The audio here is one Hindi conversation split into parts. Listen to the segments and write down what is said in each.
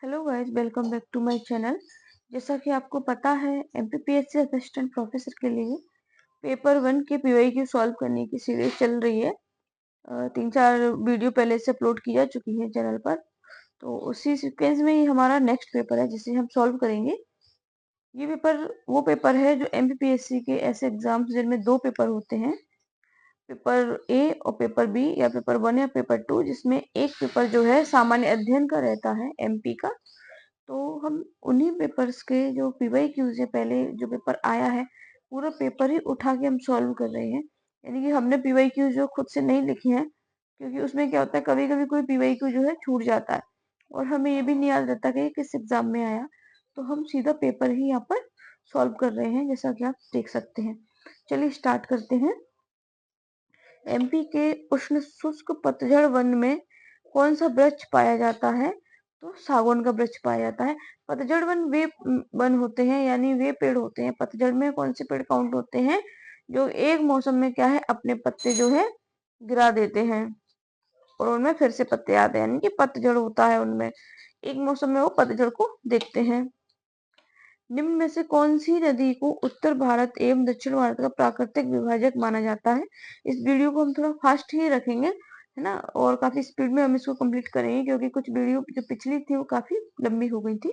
Hello guys, welcome back to my channel. जैसा कि आपको पता है, एमपीपीएससी असिस्टेंट प्रोफेसर के लिए पेपर 1 के पीवाईक्यू सॉल्व करने की सीरीज चल रही है। 3-4 वीडियो पहले से अपलोड की जा चुकी है चैनल पर। तो उसी सीक्वेंस में ही हमारा नेक्स्ट पेपर है जिसे हम सॉल्व करेंगे। ये पेपर वो पेपर है जो एमपीपीएससी के ऐसे एग्जाम्स जिनमें 2 पेपर होते हैं, पेपर ए और पेपर बी, या पेपर 1 या पेपर 2, जिसमें एक पेपर जो है सामान्य अध्ययन का रहता है एमपी का। तो हम उन्हीं पेपर्स के जो पीवाईक्यू से पहले जो पेपर आया है, पूरा पेपर ही उठा के हम सॉल्व कर रहे हैं। यानी कि हमने पीवाईक्यू जो खुद से नहीं लिखे हैं, क्योंकि उसमें क्या होता है, कभी कभी कोई पीवाईक्यू जो है छूट जाता है और हमें ये भी नहीं याद रहता कि ये किस एग्जाम में आया। तो हम सीधा पेपर ही यहाँ पर सॉल्व कर रहे हैं, जैसा कि आप देख सकते हैं। चलिए स्टार्ट करते हैं। एमपी के उष्ण शुष्क पतझड़ वन में कौन सा वृक्ष पाया जाता है? तो सागौन का वृक्ष पाया जाता है। पतझड़ वन वे वन होते हैं, यानी वे पेड़ होते हैं। पतझड़ में कौन से पेड़ काउंट होते हैं? जो एक मौसम में क्या है, अपने पत्ते जो है गिरा देते हैं और उनमें फिर से पत्ते आते हैं, यानी कि पतझड़ होता है उनमें। एक मौसम में वो पतझड़ को देखते हैं। निम्न में से कौन सी नदी को उत्तर भारत एवं दक्षिण भारत का प्राकृतिक विभाजक माना जाता है? इस वीडियो को हम थोड़ा फास्ट ही रखेंगे, है ना, और काफी स्पीड में हम इसको कंप्लीट करेंगे, क्योंकि कुछ वीडियो जो पिछली थी वो काफी लंबी हो गई थी।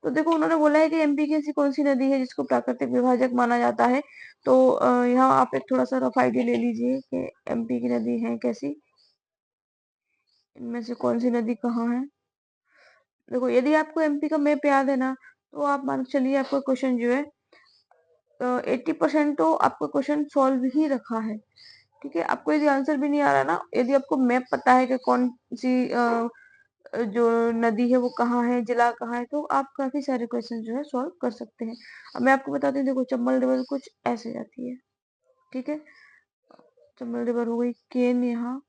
तो देखो, उन्होंने बोला है कि एमपी की ऐसी कौन सी नदी है जिसको प्राकृतिक विभाजक माना जाता है। तो यहाँ आप एक थोड़ा सा रफ आइडिया ले लीजिए कि एमपी की नदी है कैसी, इनमें से कौन सी नदी कहाँ है। देखो, यदि आपको एमपी का मैप याद है ना, तो आप मान के चलिए आपका क्वेश्चन जो है 80% तो आपका क्वेश्चन सॉल्व ही रखा है। ठीक है, आपको यदि आंसर भी नहीं आ रहा ना, यदि आपको मैप पता है कि कौन सी जो नदी है वो कहाँ है, जिला कहाँ है, तो आप काफी सारे क्वेश्चन जो है सॉल्व कर सकते हैं। अब मैं आपको बताती हूँ। देखो, चंबल रिवर कुछ ऐसे जाती है। ठीक है, चंबल रिवर हो गई, केन यहाँ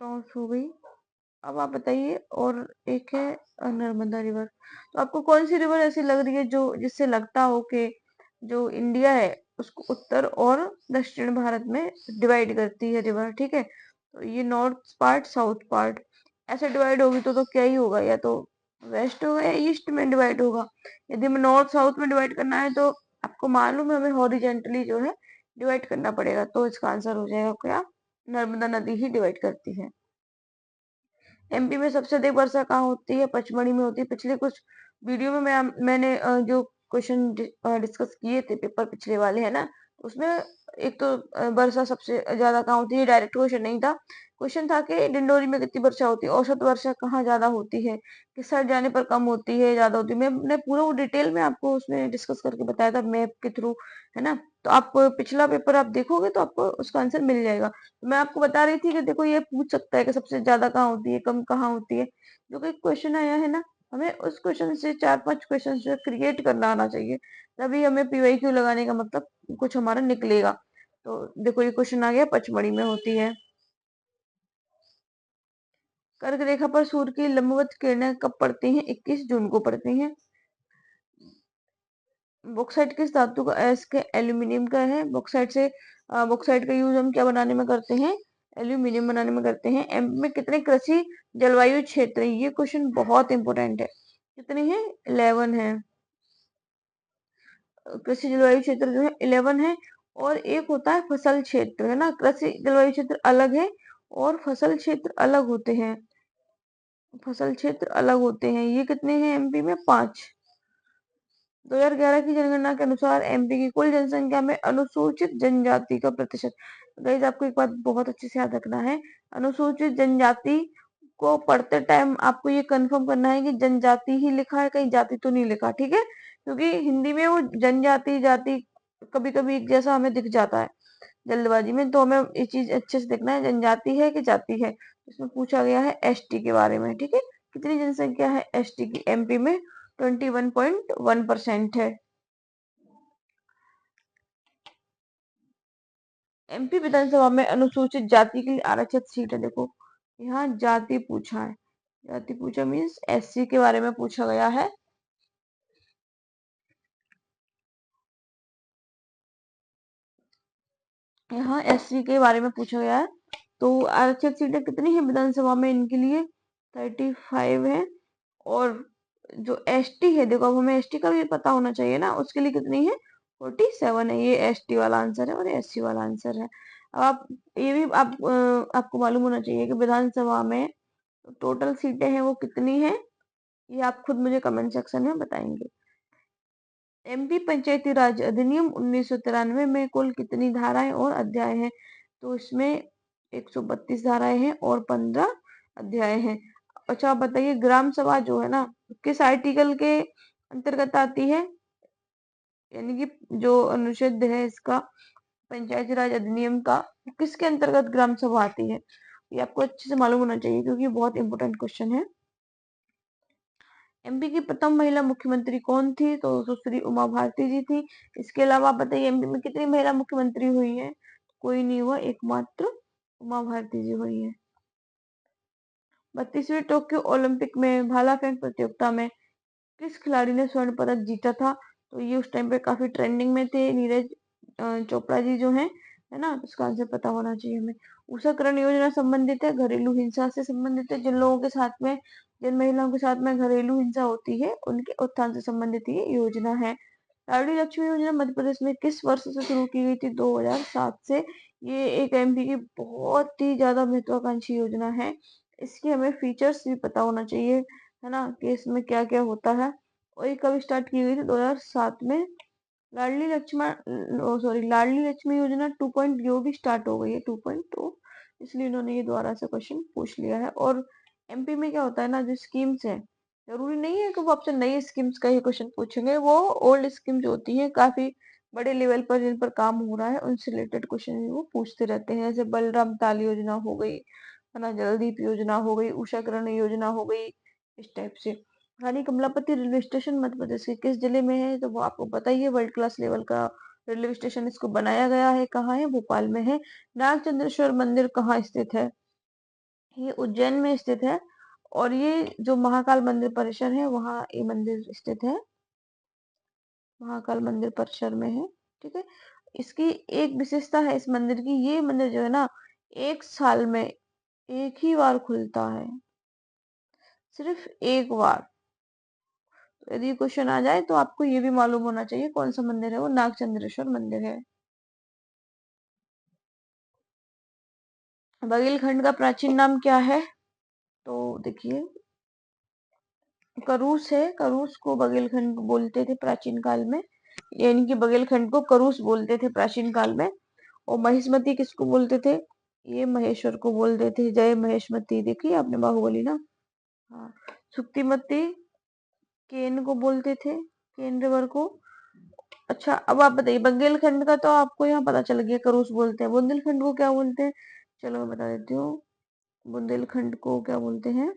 टॉस हो गई। अब आप बताइए, और एक है नर्मदा रिवर। तो आपको कौन सी रिवर ऐसी लग रही है जो जिससे लगता हो कि जो इंडिया है उसको उत्तर और दक्षिण भारत में डिवाइड करती है रिवर? ठीक है, तो ये नॉर्थ पार्ट, साउथ पार्ट ऐसे डिवाइड होगी तो क्या ही होगा, या तो वेस्ट होगा या ईस्ट में डिवाइड होगा। यदि हमें नॉर्थ साउथ में डिवाइड करना है तो आपको मालूम है हमें हॉरिजेंटली जो है डिवाइड करना पड़ेगा। तो इसका आंसर हो जाएगा क्या? नर्मदा नदी ही डिवाइड करती है। एमपी में सबसे अधिक वर्षा कहाँ होती है? पचमढ़ी में होती है। पिछले कुछ वीडियो में मैंने जो क्वेश्चन डिस्कस किए थे पेपर पिछले वाले, है ना, उसमें एक तो वर्षा सबसे ज्यादा कहाँ होती है, डायरेक्ट क्वेश्चन नहीं था। क्वेश्चन था कि डिंडोरी में कितनी वर्षा होती है, औसत वर्षा कहाँ ज्यादा होती है, किस साइड जाने पर कम होती है, ज्यादा होती है। मैंने पूरा वो डिटेल में आपको उसमें डिस्कस करके बताया था मैप के थ्रू, है ना। तो आप पिछला पेपर आप देखोगे तो आपको उसका आंसर मिल जाएगा। मैं आपको बता रही थी कि देखो, ये पूछ सकता है कि सबसे ज्यादा कहाँ होती है, कम कहाँ होती है। जो कि क्वेश्चन आया है ना, हमें उस क्वेश्चन से 4-5 क्वेश्चन जो क्रिएट करना आना चाहिए, तभी हमें पीवाईक्यू लगाने का मतलब कुछ हमारा निकलेगा। तो देखो, ये क्वेश्चन आ गया, पचमढ़ी में होती है। कर्क रेखा पर सूर्य की लंबवत किरणें कब पड़ती हैं? 21 जून को पड़ती हैं। बॉक्साइट किस धातु का? इसके एल्यूमिनियम का है। बॉक्साइट से बॉक्साइट का यूज हम क्या बनाने में करते हैं? एल्यूमिनियम बनाने में करते हैं। एम में कितने कृषि जलवायु क्षेत्र है? ये क्वेश्चन बहुत इंपॉर्टेंट है। कितनी है? 11 है। कृषि जलवायु क्षेत्र जो है 11 है। और एक होता है फसल क्षेत्र, है ना। कृषि जलवायु क्षेत्र अलग है और फसल क्षेत्र अलग होते हैं। फसल क्षेत्र अलग होते हैं। ये कितने हैं एमपी में? 5। 2011 की जनगणना के अनुसार एमपी की कुल जनसंख्या में अनुसूचित जनजाति का प्रतिशत। गाइस, आपको एक बात बहुत अच्छे से याद रखना है। अनुसूचित जनजाति को पढ़ते टाइम आपको ये कंफर्म करना है कि जनजाति ही लिखा है, कहीं जाति तो नहीं लिखा। ठीक है, क्योंकि हिंदी में वो जनजाति जाति कभी कभी एक जैसा हमें दिख जाता है जल्दबाजी में। तो हमें ये चीज अच्छे से देखना है, जनजाति है कि जाति है। इसमें पूछा गया है एसटी के बारे में। ठीक है, कितनी जनसंख्या है एसटी की एमपी में? 21.1% है। एमपी विधानसभा में अनुसूचित जाति के लिए आरक्षित सीट है। देखो, यहाँ जाति पूछा है। जाति पूछा मीन्स एससी के बारे में पूछा गया है। यहाँ एससी के बारे में पूछा गया है। तो आरक्षित सीटें कितनी है विधानसभा में? इनके लिए 35 है। और जो एसटी है, देखो अब हमें एसटी का भी पता होना चाहिए ना, उसके लिए कितनी है, 47 है। ये एसटी वाला आंसर है और एससी वाला आंसर है। अब आप ये भी आपको मालूम होना चाहिए कि विधानसभा में टोटल सीटें हैं वो कितनी है, ये आप खुद मुझे कमेंट सेक्शन में बताएंगे। एमपी पंचायती राज अधिनियम 1993 में कुल कितनी धाराएं और अध्याय हैं, तो इसमें 132 धाराएं हैं और 15 अध्याय हैं। अच्छा आप बताइए, ग्राम सभा जो है ना, किस आर्टिकल के अंतर्गत आती है, यानी कि जो अनुच्छेद है इसका, पंचायती राज अधिनियम का, किसके अंतर्गत ग्राम सभा आती है, ये आपको अच्छे से मालूम होना चाहिए क्योंकि बहुत इंपॉर्टेंट क्वेश्चन है। एमपी की प्रथम महिला मुख्यमंत्री कौन थी, तो सुश्री उमा भारती जी थी। इसके अलावा आप बताइए एमपी में कितनी महिला मुख्यमंत्री हुई है, कोई नहीं हुआ, एकमात्र उमा भारती जी हुई है। 32वीं टोक्यो ओलंपिक में भाला फेंक प्रतियोगिता में किस खिलाड़ी ने स्वर्ण पदक जीता था, तो ये उस टाइम पे काफी ट्रेंडिंग में थे, नीरज चोपड़ा जी जो हैं, है ना, तो इसका आंसर पता होना चाहिए हमें। उषाकरण योजना संबंधित है, घरेलू हिंसा से संबंधित है, जिन लोगों के साथ में, जिन महिलाओं के साथ में घरेलू हिंसा होती है उनके उत्थान से संबंधित ये योजना है। लाडली लक्ष्मी योजना मध्य प्रदेश में किस वर्ष से शुरू की गई थी, 2007 से। ये एक एमपी की बहुत ही ज्यादा महत्वाकांक्षी योजना है। इसके हमें फीचर्स भी पता होना चाहिए, है ना, कि इसमें क्या क्या होता है। और ये कब स्टार्ट की गई थी, 2007 में। लाडली लक्ष्मण सॉरी लाडली लक्ष्मी योजना 2.0 भी स्टार्ट हो गई है, 2.2, इसलिए इन्होंने ये दोबारा से क्वेश्चन पूछ लिया है। और एमपी में क्या होता है ना, जो स्कीम्स है, जरूरी नहीं है कि वो आपसे नई स्कीम्स का ही क्वेश्चन पूछेंगे, वो ओल्ड स्कीम जो होती है काफी बड़े लेवल पर जिन पर काम हो रहा है उनसे रिलेटेड क्वेश्चन वो पूछते रहते हैं। जैसे बलराम ताल योजना हो गई, है ना, जलदीप योजना हो गई, उषाकरण योजना हो गई, इस टाइप से। रानी कमलापति रेलवे स्टेशन मध्य प्रदेश के किस जिले में है, तो वो आपको बताइए, वर्ल्ड क्लास लेवल का रेलवे स्टेशन इसको बनाया गया है, कहाँ है, भोपाल में है। नागचंद्रेश्वर मंदिर कहाँ स्थित है, ये उज्जैन में स्थित है। और ये जो महाकाल मंदिर परिसर है वहाँ ये मंदिर स्थित है, महाकाल मंदिर परिसर में है। ठीक है, इसकी एक विशेषता है इस मंदिर की, ये मंदिर जो है ना, एक साल में एक ही बार खुलता है, सिर्फ एक बार। तो यदि क्वेश्चन आ जाए तो आपको ये भी मालूम होना चाहिए कौन सा मंदिर है, वो नागचंद्रेश्वर मंदिर है। बघेलखंड का प्राचीन नाम क्या है, तो देखिए, करूस है, करूस को बघेलखंड बोलते थे प्राचीन काल में, यानी कि बघेलखंड को करूस बोलते थे प्राचीन काल में। और महिष्मती किसको बोलते थे, ये महेश्वर को बोलते थे, जय महेशमती, देखिए आपने बाहुबली ना। हाँ, सुक्तिमती केन को बोलते थे, केन रिवर को। अच्छा अब आप बताइए, बुंदेलखंड का तो आपको यहाँ पता चल गया, करूस बोलते हैं, बुंदेलखंड को क्या बोलते हैं, चलो मैं बता देती हूँ। बुंदेलखंड को क्या बोलते हैं,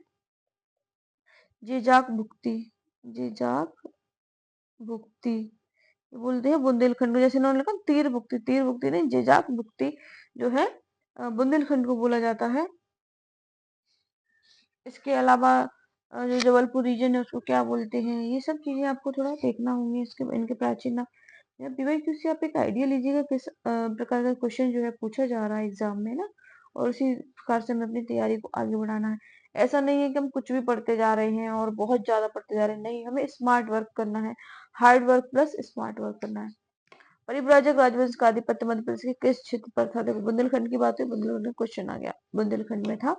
जेजाक भुक्ति, जेजाक भुक्ति बोलते हैं बुंदेलखंड को। जैसे इन्होंने लिखा तीर भुक्ति, तीर भुक्ति नहीं, जेजाक भुक्ति जो है बुंदेलखंड को बोला जाता है। इसके अलावा जो जबलपुर रीजन है उसको क्या बोलते हैं, ये सब चीजें आपको थोड़ा देखना होंगी, इसके इनके प्राचीन नाम। या पीवाईक्यू से आप एक आइडिया लीजिएगा किस प्रकार का क्वेश्चन जो है पूछा जा रहा है एग्जाम में ना, और उसी प्रकार से हमें अपनी तैयारी को आगे बढ़ाना है। ऐसा नहीं है कि हम कुछ भी पढ़ते जा रहे हैं और बहुत ज्यादा पढ़ते जा रहे हैं, नहीं, हमें स्मार्ट वर्क करना है, hard work plus smart work करना है। परिव्राजक राजवंश का आधिपत्य मध्य प्रदेश के किस क्षेत्र पर था, देखो बुंदेलखंड की बात है, बुंदेलखंड क्वेश्चन आ गया, बुंदेलखंड में था।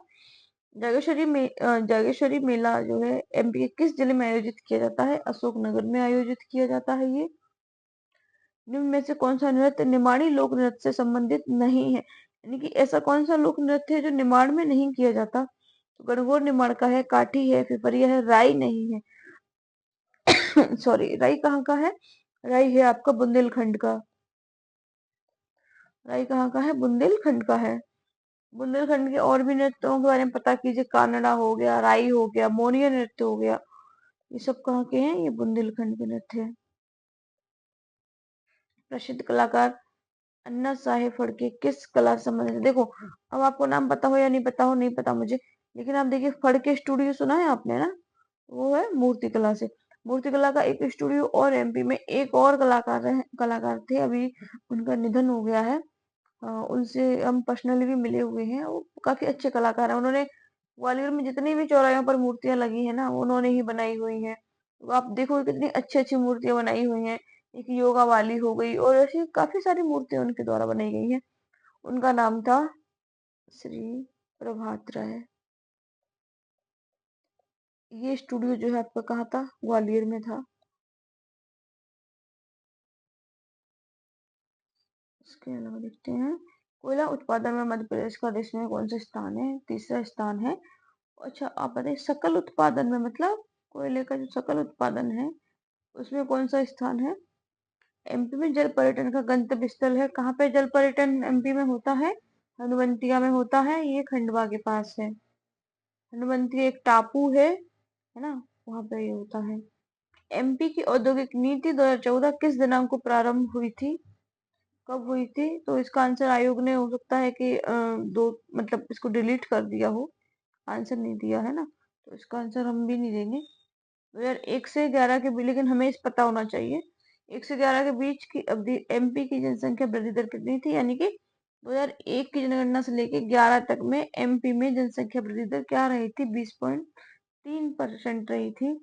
जागेश्वरी मेला जो है एमपी के किस जिले में आयोजित किया जाता है, अशोकनगर में आयोजित किया जाता है ये। निम्न में से कौन सा नृत्य निमाड़ी लोक नृत्य से संबंधित नहीं है, यानी कि ऐसा कौन सा लोक नृत्य है जो निमाड़ में नहीं किया जाता, तो गणगौर निमाड़ का है, काठी है, पिपरिया है, राई नहीं है। सॉरी, राई कहाँ का है, राई है आपका बुंदेलखंड का, राई कहाँ का है, बुंदेलखंड का है। बुंदेलखंड के और भी नृत्यों के बारे में पता कीजिए, कानड़ा हो गया, राई हो गया, मोनिया नृत्य हो गया, ये सब कहाँ के हैं, ये बुंदेलखंड के नृत्य है। प्रसिद्ध कलाकार अन्ना साहेब फड़के किस कला से संबंधित है, देखो अब आपको नाम पता हो या नहीं पता हो, नहीं पता मुझे, लेकिन आप देखिए फड़के स्टूडियो सुना है आपने ना, वो है मूर्ति कला से। मूर्ति कला का एक स्टूडियो और एमपी में एक और कलाकार थे, अभी उनका निधन हो गया है। उनसे हम पर्सनली भी मिले हुए हैं, वो काफी अच्छे कलाकार हैं, उन्होंने ग्वालियर में जितनी भी चौराहों पर मूर्तियां लगी है ना, वो उन्होंने ही बनाई हुई हैं। तो आप देखो कितनी अच्छी अच्छी मूर्तियां बनाई हुई हैं। एक योगा वाली हो गई, और ऐसी काफी सारी मूर्तियां उनके द्वारा बनाई गई हैं। उनका नाम था श्री प्रभात राय। ये स्टूडियो जो है आपका कहाँ था? ग्वालियर में था। इसके अलावा देखते हैं, कोयला उत्पादन में मध्य प्रदेश का देश में कौन सा स्थान है? तीसरा स्थान है। अच्छा, आप बताइए सकल उत्पादन में, मतलब कोयले का जो सकल उत्पादन है उसमें कौन सा स्थान है? एमपी में जल पर्यटन का गंतव्य स्थल है। कहाँ पे जल पर्यटन एमपी में होता है? हनुवंतिया में होता है। ये खंडवा के पास है। हनुवंतिया एक टापू है ना, वहां पे ये होता है। एमपी की औद्योगिक नीति 2014 किस दिनांक को प्रारंभ हुई थी? कब हुई थी? तो इसका आंसर आयोग ने हो सकता है कि दो, मतलब इसको डिलीट कर दिया हो, आंसर नहीं दिया है ना, तो इसका आंसर हम भी नहीं देंगे। 2001 से 11 के बीच, लेकिन हमें इस पता होना चाहिए 1 से 11 के बीच की अवधि एमपी की जनसंख्या वृद्धि दर कितनी थी, यानी कि 2001 की जनगणना से लेके 11 तक में एमपी में जनसंख्या वृद्धि दर क्या रही थी? 20.3% रही थी।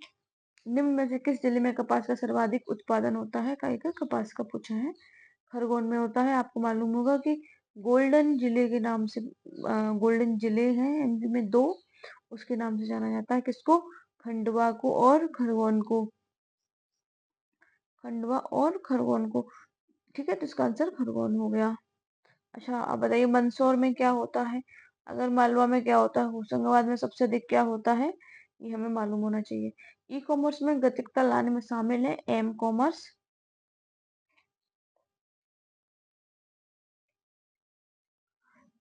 निम्न में से किस जिले में कपास का सर्वाधिक उत्पादन होता है? का एक कपास का पूछा है। खरगोन में होता है। आपको मालूम होगा कि गोल्डन जिले के नाम से, गोल्डन जिले हैं एमपी में दो, उसके नाम से जाना जाता है। किसको? खंडवा को और खरगोन को। खंडवा और खरगोन को। ठीक है, तो इसका आंसर खरगोन हो गया। अच्छा, अब बताइए मंदसौर में क्या होता है? अगर मालवा में क्या होता है? होशंगाबाद में सबसे अधिक क्या होता है? ये हमें मालूम होना चाहिए। ई कॉमर्स में गतिकता लाने में शामिल है M commerce,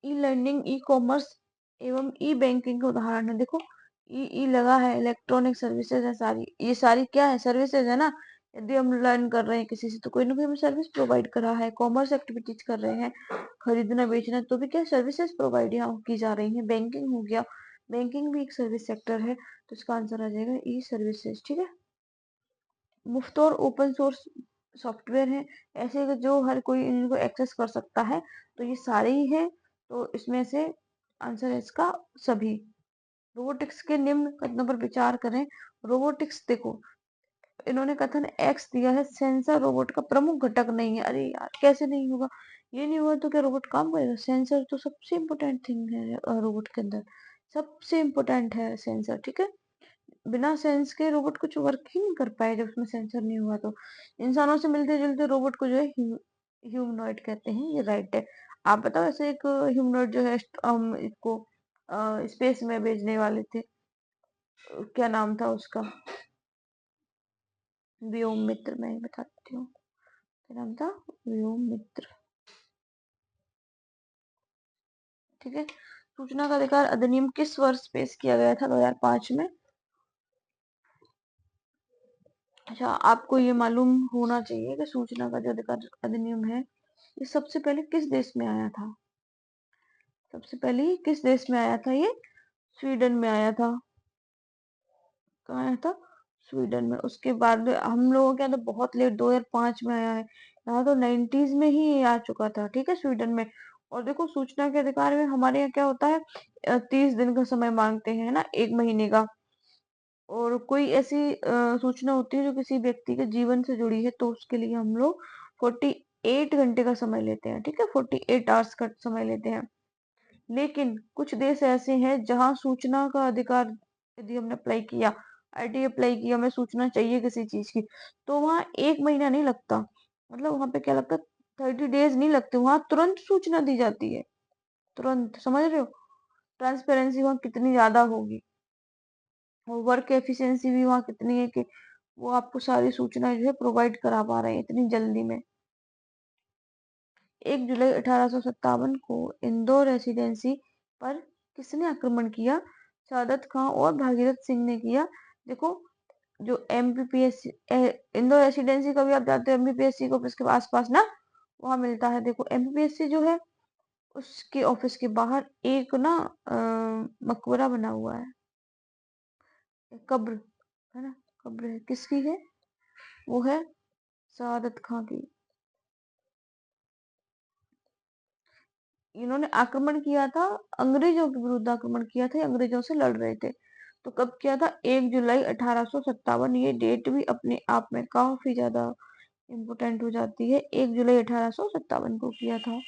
e learning, e commerce एवं ई बैंकिंग के उदाहरण है। देखो, ई लगा है, इलेक्ट्रॉनिक सर्विसेज है सारी, ये सारी क्या है? सर्विसेज है ना। यदि हम लर्न कर रहे हैं किसी से, तो कोई ना कोई हमें सर्विस प्रोवाइड कर रहा है। कॉमर्स एक्टिविटीज कर रहे हैं, खरीदना बेचना, तो भी क्या सर्विसेज प्रोवाइड यहाँ की जा रही है। बैंकिंग हो गया, बैंकिंग भी एक सर्विस सेक्टर है, तो इसका आंसर आ जाएगा ई सर्विसेज। ठीक है। मुफ्त और ओपन सोर्स सॉफ्टवेयर है ऐसे कि जो हर कोई इनको एक्सेस कर सकता है, तो ये सारे ही है। तो इसमें से आंसर है इसका सभी। रोबोटिक्स के निम्न कथनों पर विचार करें। रोबोटिक्स देखो, इन्होंने कथन एक्स दिया है, सेंसर रोबोट का प्रमुख घटक नहीं है। अरे यार, कैसे नहीं होगा? ये नहीं हुआ तो क्या रोबोट काम करेगा? सेंसर तो सबसे इम्पोर्टेंट थिंग है रोबोट के अंदर, सबसे इम्पोर्टेंट है सेंसर। ठीक है, बिना सेंस के रोबोट कुछ वर्क ही नहीं कर पाए जब उसमें सेंसर नहीं हुआ तो। इंसानों से मिलते जुलते रोबोट को जो है ह्यूमनॉइड कहते हैं। ये राइट है। आप बताओ, ऐसे एक ह्यूमनॉइड जो है, हम इसको स्पेस में भेजने वाले थे, क्या नाम था उसका? व्योम मित्र, मैं बता देती हूँ क्या नाम था। व्योम मित्र। ठीक है। सूचना का अधिकार अधिनियम किस वर्ष पेश किया गया था? 2005 में। अच्छा, आपको ये मालूम होना चाहिए कि सूचना का जो अधिकार अधिनियम है, ये सबसे पहले किस देश में आया था? सबसे पहले ये किस देश में आया था? ये स्वीडन में आया था। कहाँ आया था? स्वीडन में। उसके बाद हम लोगों के यहाँ तो बहुत लेट 2005 में आया है, यहाँ तो 90s में ही ये आ चुका था। ठीक है, स्वीडन में। और देखो, सूचना के अधिकार में हमारे यहाँ क्या होता है, 30 दिन का समय मांगते हैं ना, 1 महीने का। और कोई ऐसी सूचना होती है जो किसी व्यक्ति के जीवन से जुड़ी है, तो उसके लिए हम लोग 48 घंटे का समय लेते हैं। ठीक है, 48 आवर्स का समय लेते हैं। लेकिन कुछ देश ऐसे हैं जहां सूचना का अधिकार, यदि हमने अप्लाई किया, आईटी अप्लाई किया, हमें सूचना चाहिए किसी चीज की, तो वहां 1 महीना नहीं लगता। मतलब वहां पे क्या लगता, 30 डेज नहीं लगते, वहां तुरंत सूचना दी जाती है। तुरंत, समझ रहे हो? ट्रांसपेरेंसी वहां कितनी ज्यादा होगी, और वर्क एफिशिएंसी भी वहां कितनी है कि वो आपको सारी सूचना जो है प्रोवाइड करा पा रहे हैं इतनी जल्दी में। 1 जुलाई 1857 को इंदौर रेसिडेंसी पर किसने आक्रमण किया? सादत खां और भागीरथ सिंह ने किया। देखो, जो एमपीपीएससी, इंदौर रेसिडेंसी का भी आप जानते हो, एमपीपीएससी को ऑफिस के आसपास ना, वहां मिलता है। देखो, एमपीपीएससी जो है उसके ऑफिस के बाहर एक ना मकबरा बना हुआ है, एक कब्र है ना, कब्र है, किसकी है? वो है सादत खां की। इन्होंने आक्रमण किया था, अंग्रेजों के विरुद्ध आक्रमण किया था, अंग्रेजों से लड़ रहे थे। तो कब किया था? 1 जुलाई 1857। ये डेट भी अपने आप में काफी ज्यादा इम्पोर्टेंट हो जाती है। 1 जुलाई 1857 को किया था।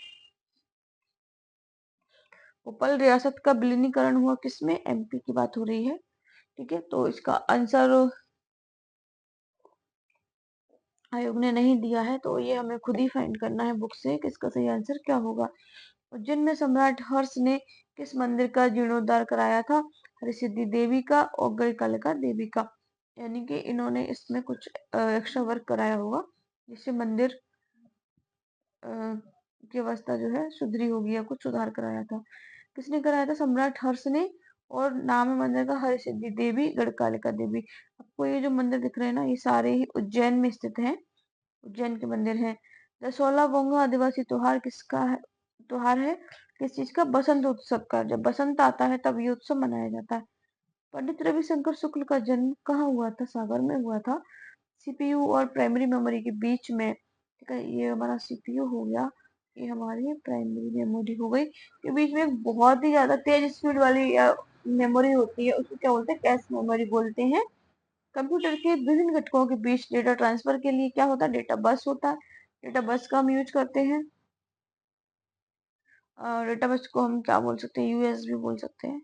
भोपाल रियासत का विलीनीकरण हुआ किसमें? एमपी की बात हो रही है। ठीक है, तो इसका आंसर आयोग ने नहीं दिया है, तो ये हमें खुद ही फाइंड करना है बुक से कि इसका सही आंसर क्या होगा। उज्जैन में सम्राट हर्ष ने किस मंदिर का जीर्णोद्धार कराया था? हरसिद्धि देवी का और गढ़कालिका देवी का। यानी कि इन्होंने इसमें कुछ एक्स्ट्रा वर्क कराया होगा, जिससे मंदिर की अवस्था जो है सुधरी होगी या कुछ सुधार कराया था। किसने कराया था? सम्राट हर्ष ने। और नाम है मंदिर का हरसिद्धि देवी, गढ़कालिका देवी। आपको ये जो मंदिर दिख रहे हैं ना, ये सारे ही उज्जैन में स्थित हैं, उज्जैन के मंदिर हैं। दशहरा बोंगा आदिवासी त्योहार किसका है? त्योहार है किस चीज का? बसंत उत्सव का। जब बसंत आता है तब ये उत्सव मनाया जाता है। पंडित रविशंकर शुक्ल का जन्म कहाँ हुआ था? सागर में हुआ था। सीपीयू और प्राइमरी मेमोरी के बीच में, ठीक है, ये हमारा सीपीयू हो गया, ये हमारी प्राइमरी मेमोरी हो गई, के बीच में एक बहुत ही ज्यादा तेज स्पीड वाली मेमोरी होती है, उसको क्या बोलते हैं? कैश मेमोरी बोलते हैं। कंप्यूटर के विभिन्न घटकों के बीच डेटा ट्रांसफर के लिए क्या होता है? डेटा बस होता है। डेटा बस का हम यूज करते हैं। डेटा बस को हम क्या बोल सकते हैं? यूएसबी बोल सकते हैं।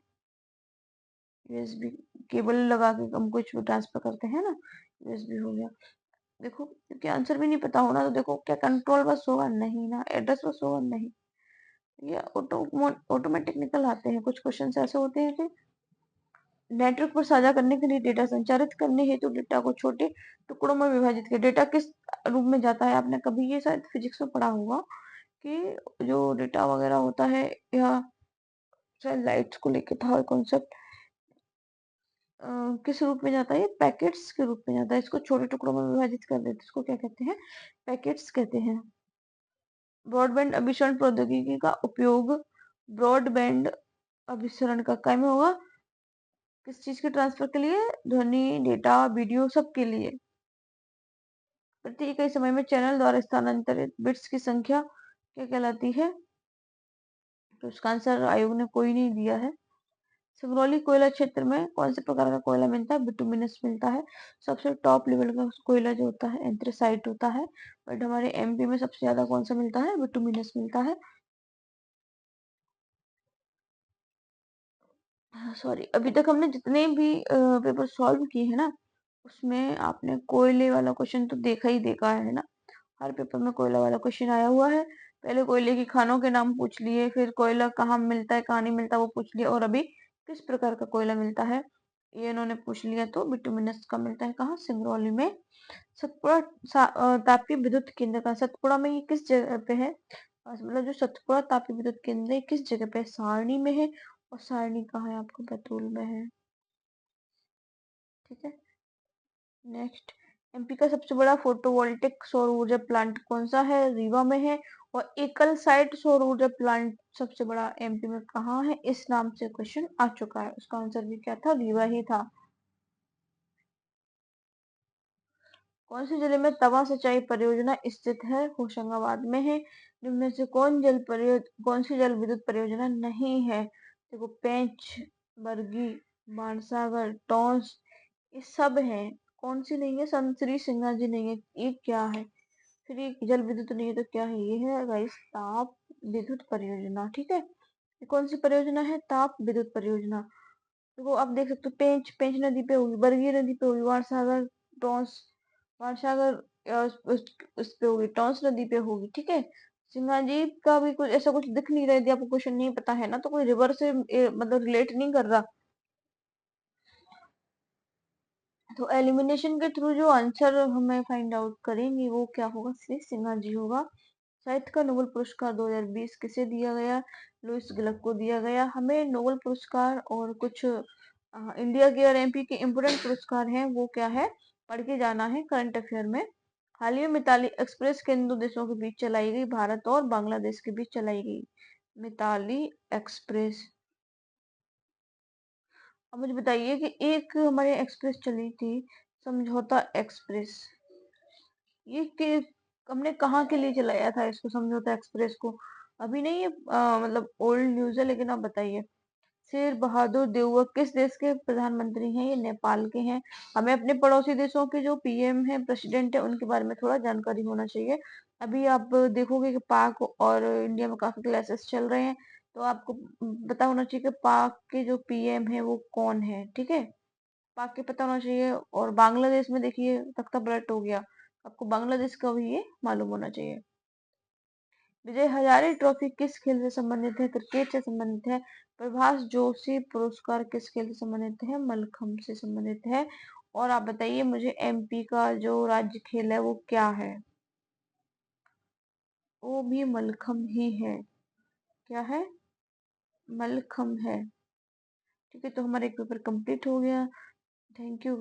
यूएसबी केबल लगा के हम कुछ भी ट्रांसफर करते हैं ना, यूएसबी हो गया। देखो, क्योंकि आंसर भी नहीं पता होना, तो देखो क्या कंट्रोल बस होगा? नहीं ना। एड्रेस बस होगा? नहीं। ये ऑटोमेटिक निकल आते हैं। कुछ क्वेश्चन ऐसे होते हैं कि नेटवर्क पर साझा करने के लिए डेटा संचारित करने हेतु डेटा को छोटे टुकड़ों में विभाजित किया। डेटा किस रूप में जाता है? आपने कभी ये शायद फिजिक्स में पढ़ा होगा कि जो डेटा वगैरह होता है, या शायद लाइट्स को लेके था कॉन्सेप्ट, किस रूप में जाता है? ये पैकेट्स के रूप में जाता है। इसको छोटे टुकड़ों में विभाजित कर देते हैं, इसको क्या कहते हैं? पैकेट्स कहते हैं। ब्रॉडबैंड अभिसरण प्रौद्योगिकी का उपयोग ब्रॉडबैंड अभिसरण का काम होगा किस चीज के ट्रांसफर के लिए? ध्वनि, डेटा, वीडियो, सब के लिए। प्रति इकाई समय में चैनल द्वारा स्थानांतरित बिट्स की संख्या क्या कहलाती है? तो इसका आंसर आयोग ने कोई नहीं दिया है। सिंगरौली कोयला क्षेत्र में कौन से प्रकार का कोयला मिलता है? बिटुमिनस मिलता है। सबसे टॉप लेवल का कोयला जो होता है एंथ्रेसाइट होता है। बट हमारे एमपी में सबसे ज्यादा कौन सा मिलता है? बिटुमिनस मिलता है। सॉरी, अभी तक हमने जितने भी पेपर सॉल्व किए हैं ना, उसमें आपने कोयले वाला क्वेश्चन तो देखा ही देखा है ना। हर पेपर में कोयला वाला क्वेश्चन आया हुआ है। पहले कोयले की खानों के नाम पूछ लिए, फिर कोयला कहाँ मिलता है कहाँ नहीं मिलता वो पूछ लिया, और अभी किस प्रकार का कोयला मिलता है ये इन्होंने पूछ लिया। तो बिटुमिनस का मिलता है कहाँ? सिंगरौली में। सतपुड़ा तापीय विद्युत केंद्र का, सतपुड़ा में ये किस जगह पे है? मतलब जो सतपुड़ा तापीय विद्युत केंद्र है किस जगह पे है? सारणी में है। और सारणी कहाँ है? आपको बैतूल में है। ठीक है, नेक्स्ट। एमपी का सबसे बड़ा फोटोवोल्टिक सौर ऊर्जा प्लांट कौन सा है? रीवा में है। और एकल साइट सौर ऊर्जा प्लांट सबसे बड़ा एमपी में कहाँ है? इस नाम से क्वेश्चन आ चुका है। उसका आंसर भी क्या था? रीवा ही था। कौन से जिले में तवा सिंचाई परियोजना स्थित है? होशंगाबाद में है। जिनमें से कौन सी जल विद्युत परियोजना नहीं है? देखो, पेंच, बरगी, बाणसागर, टॉन्स, ये सब हैं। कौन सी नहीं है? संतरी सिंगा जी नहीं है। ये क्या है? फिर ये जल विद्युत नहीं है तो क्या है? ये है गाइस ताप विद्युत परियोजना। ठीक है, ये कौन सी परियोजना है? ताप विद्युत परियोजना। देखो आप देख सकते हो, पेंच पेंच नदी पे होगी, बरगी नदी पे होगी, वारसागर, टॉन्स, वारसागर उस पे होगी, टॉन्स नदी पे होगी। ठीक है, सिंगाजी का भी कुछ ऐसा कुछ दिख नहीं रहा है। यदि आपको क्वेश्चन नहीं पता है ना, तो कोई रिवर से मतलब रिलेट नहीं कर रहा। तो एलिमिनेशन के थ्रू जो आंसर हमें फाइंड आउट करेंगे वो क्या होगा? श्री सिन्हा जी होगा। साहित्य का नोबेल पुरस्कार 2020 किसे दिया गया? लुइस ग्लक को दिया गया। हमें नोबेल पुरस्कार और कुछ इंडिया के और एमपी के इम्पोर्टेंट पुरस्कार हैं, वो क्या है पढ़ के जाना है करंट अफेयर में। हाल ही में मिताली एक्सप्रेस किन दो देशों के बीच चलाई गई? भारत और बांग्लादेश के बीच चलाई गई मिताली एक्सप्रेस। अब मुझे बताइए कि एक हमारे एक्सप्रेस चली थी, समझौता एक्सप्रेस, ये कि हमने कहाँ के लिए चलाया था इसको, समझौता एक्सप्रेस को? अभी नहीं, ये मतलब ओल्ड न्यूज है, लेकिन आप बताइए। शेर बहादुर देउवा किस देश के प्रधानमंत्री हैं? ये नेपाल के हैं। हमें अपने पड़ोसी देशों के जो पीएम है, प्रेसिडेंट है, उनके बारे में थोड़ा जानकारी होना चाहिए। अभी आप देखोगे कि पाक और इंडिया में काफी क्लैशेस चल रहे हैं, तो आपको पता होना चाहिए कि पाक के जो पीएम है वो कौन है, ठीक है। पाक के पता होना चाहिए। और बांग्लादेश में देखिए तख्ता पलट हो गया, आपको बांग्लादेश का भी ये मालूम होना चाहिए। विजय हजारे ट्रॉफी किस खेल से संबंधित है? क्रिकेट से संबंधित है। प्रभाष जोशी पुरस्कार किस खेल से संबंधित है? मलखम्ब से संबंधित है। और आप बताइए मुझे, एमपी का जो राज्य खेल है वो क्या है? वो भी मलखम्ब ही है। क्या है? मलखम्ब है। ठीक है, तो हमारा एक पेपर कंप्लीट हो गया। Thank you.